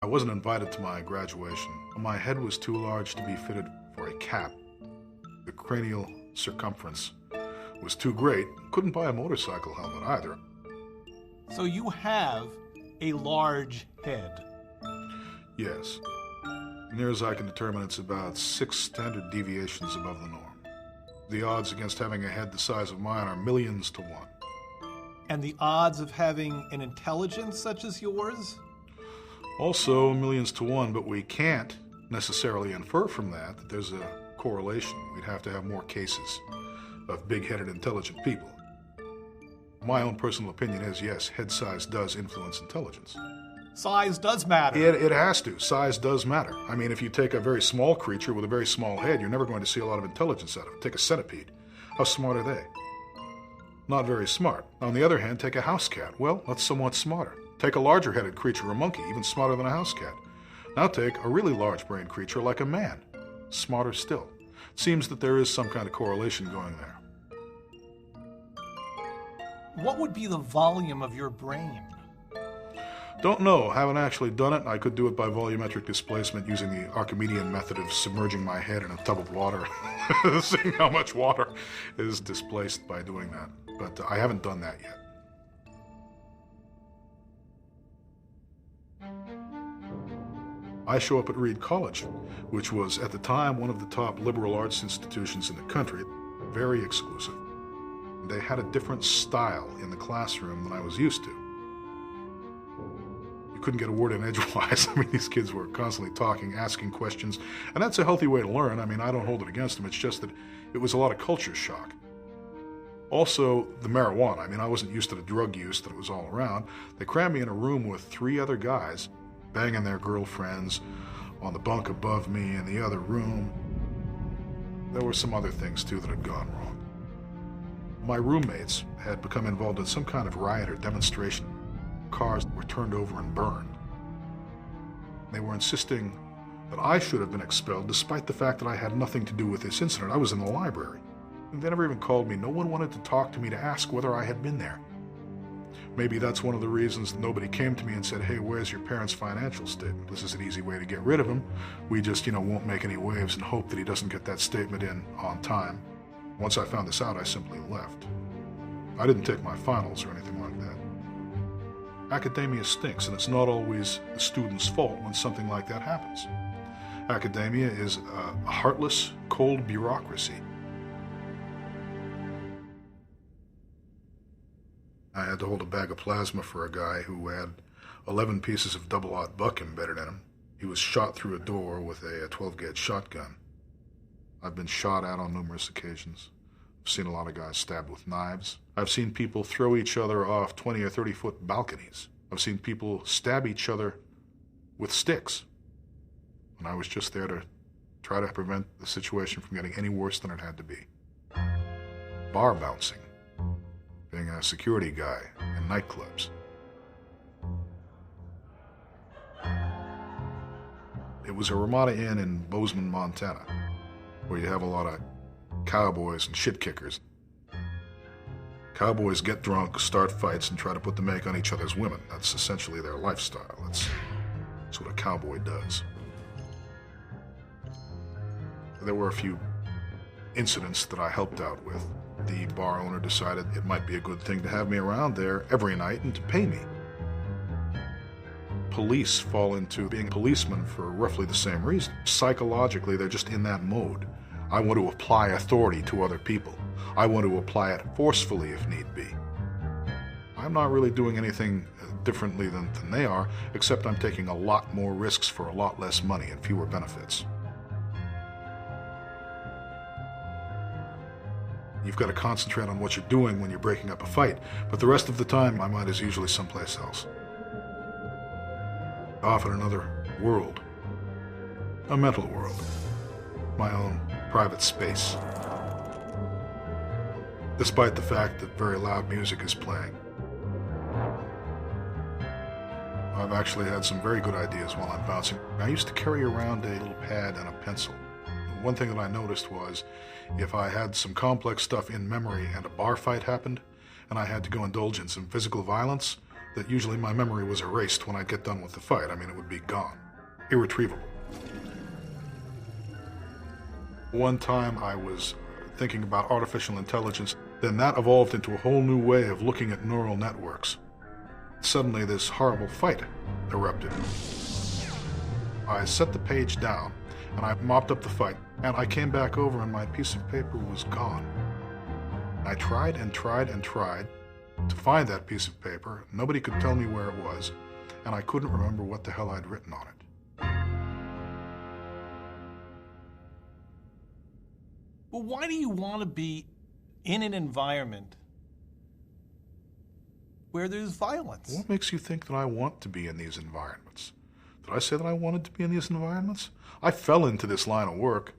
I wasn't invited to my graduation. My head was too large to be fitted for a cap. The cranial circumference was too great. Couldn't buy a motorcycle helmet either. So you have a large head. Yes. Near as I can determine, it's about 6 standard deviations above the norm. The odds against having a head the size of mine are millions to one. And the odds of having an intelligence such as yours? Also millions to one, but we can't necessarily infer from that there's a correlation. We'd have to have more cases of big-headed, intelligent people. My own personal opinion is, yes, head size does influence intelligence. Size does matter. It has to. Size does matter. I mean, if you take a very small creature with a very small head, you're never going to see a lot of intelligence out of it. Take a centipede. How smart are they? Not very smart. On the other hand, take a house cat. Well, that's somewhat smarter. Take a larger-headed creature, a monkey, even smarter than a house cat. Now take a really large-brained creature like a man. Smarter still. It seems that there is some kind of correlation going there. What would be the volume of your brain? Don't know. Haven't actually done it. I could do it by volumetric displacement using the Archimedean method of submerging my head in a tub of water, seeing how much water is displaced by doing that. But I haven't done that yet. I show up at Reed College, which was at the time one of the top liberal arts institutions in the country, very exclusive. They had a different style in the classroom than I was used to. You couldn't get a word in edgewise. I mean, these kids were constantly talking, asking questions, and that's a healthy way to learn. I mean, I don't hold it against them. It's just that it was a lot of culture shock. Also, the marijuana. I mean, I wasn't used to the drug use that was all around. They crammed me in a room with 3 other guys, banging their girlfriends on the bunk above me in the other room. There were some other things, too, that had gone wrong. My roommates had become involved in some kind of riot or demonstration. Cars were turned over and burned. They were insisting that I should have been expelled, despite the fact that I had nothing to do with this incident. I was in the library. They never even called me. No one wanted to talk to me to ask whether I had been there. Maybe that's one of the reasons nobody came to me and said, hey, where's your parents' financial statement? This is an easy way to get rid of him. We just, won't make any waves and hope that he doesn't get that statement in on time. Once I found this out, I simply left. I didn't take my finals or anything like that. Academia stinks, and it's not always the student's fault when something like that happens. Academia is a heartless, cold bureaucracy. I had to hold a bag of plasma for a guy who had 11 pieces of double-aught buck embedded in him. He was shot through a door with a 12-gauge shotgun. I've been shot at on numerous occasions. I've seen a lot of guys stabbed with knives. I've seen people throw each other off 20 or 30-foot balconies. I've seen people stab each other with sticks. And I was just there to try to prevent the situation from getting any worse than it had to be. Bar bouncing. Being a security guy in nightclubs. It was a Ramada Inn in Bozeman, Montana, where you have a lot of cowboys and shit kickers. Cowboys get drunk, start fights, and try to put the make on each other's women. That's essentially their lifestyle. That's what a cowboy does. There were a few incidents that I helped out with. The bar owner decided it might be a good thing to have me around there every night and to pay me. Police fall into being policemen for roughly the same reason. Psychologically, they're just in that mode. I want to apply authority to other people. I want to apply it forcefully if need be. I'm not really doing anything differently than they are, except I'm taking a lot more risks for a lot less money and fewer benefits. You've got to concentrate on what you're doing when you're breaking up a fight, but the rest of the time, my mind is usually someplace else. Off in another world. A mental world. My own private space. Despite the fact that very loud music is playing. I've actually had some very good ideas while I'm bouncing. I used to carry around a little pad and a pencil. One thing that I noticed was, if I had some complex stuff in memory and a bar fight happened, and I had to go indulge in some physical violence, that usually my memory was erased when I'd get done with the fight. I mean, it would be gone. Irretrievable. One time I was thinking about artificial intelligence, then that evolved into a whole new way of looking at neural networks. Suddenly this horrible fight erupted. I set the page down, and I mopped up the fight, and I came back over and my piece of paper was gone. I tried and tried and tried to find that piece of paper. Nobody could tell me where it was, and I couldn't remember what the hell I'd written on it. Well, why do you want to be in an environment where there's violence? What makes you think that I want to be in these environments? Did I say that I wanted to be in these environments? I fell into this line of work.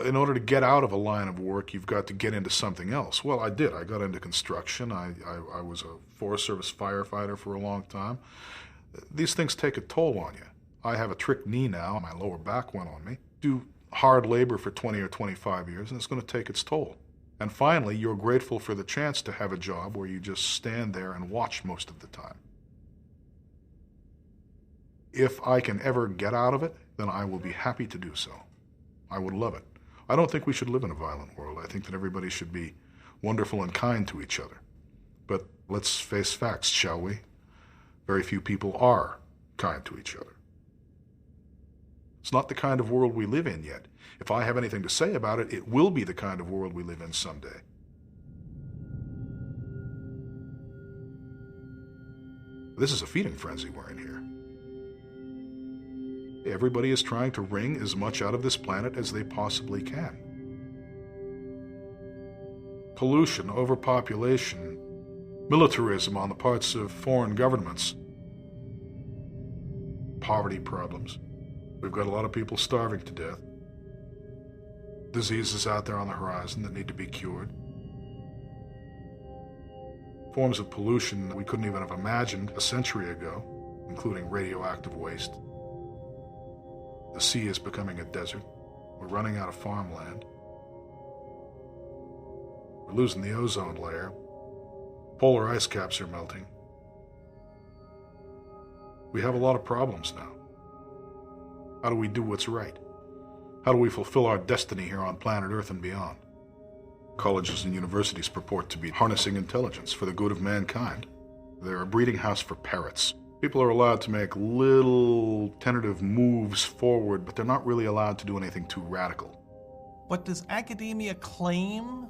In order to get out of a line of work, you've got to get into something else. Well, I did. I got into construction. I was a Forest Service firefighter for a long time. These things take a toll on you. I have a trick knee now. My lower back went on me. Do hard labor for 20 or 25 years, and it's going to take its toll. And finally, you're grateful for the chance to have a job where you just stand there and watch most of the time. If I can ever get out of it, then I will be happy to do so. I would love it. I don't think we should live in a violent world. I think that everybody should be wonderful and kind to each other. But let's face facts, shall we? Very few people are kind to each other. It's not the kind of world we live in yet. If I have anything to say about it, it will be the kind of world we live in someday. This is a feeding frenzy we're in here. Everybody is trying to wring as much out of this planet as they possibly can. Pollution, overpopulation, militarism on the parts of foreign governments, poverty problems. We've got a lot of people starving to death. Diseases out there on the horizon that need to be cured. Forms of pollution that we couldn't even have imagined a century ago, including radioactive waste. The sea is becoming a desert. We're running out of farmland. We're losing the ozone layer. Polar ice caps are melting. We have a lot of problems now. How do we do what's right? How do we fulfill our destiny here on planet Earth and beyond? Colleges and universities purport to be harnessing intelligence for the good of mankind. They're a breeding house for parrots. People are allowed to make little tentative moves forward, but they're not really allowed to do anything too radical. But does academia claim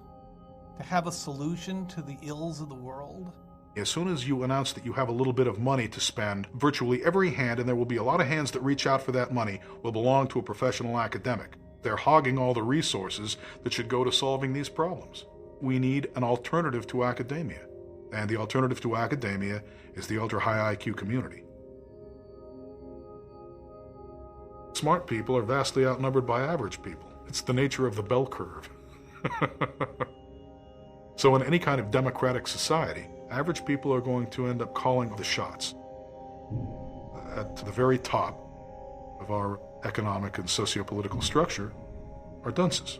to have a solution to the ills of the world? As soon as you announce that you have a little bit of money to spend, virtually every hand, and there will be a lot of hands that reach out for that money, will belong to a professional academic. They're hogging all the resources that should go to solving these problems. We need an alternative to academia. And the alternative to academia is the ultra-high IQ community. Smart people are vastly outnumbered by average people. It's the nature of the bell curve. So in any kind of democratic society, average people are going to end up calling the shots. At the very top of our economic and socio-political structure are dunces.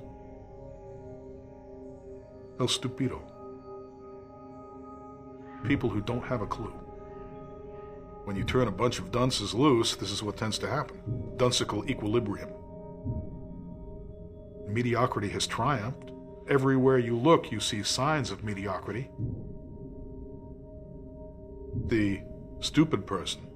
El stupido. People who don't have a clue. When you turn a bunch of dunces loose, this is what tends to happen. Dunsical equilibrium. Mediocrity has triumphed. Everywhere you look, you see signs of mediocrity. The stupid person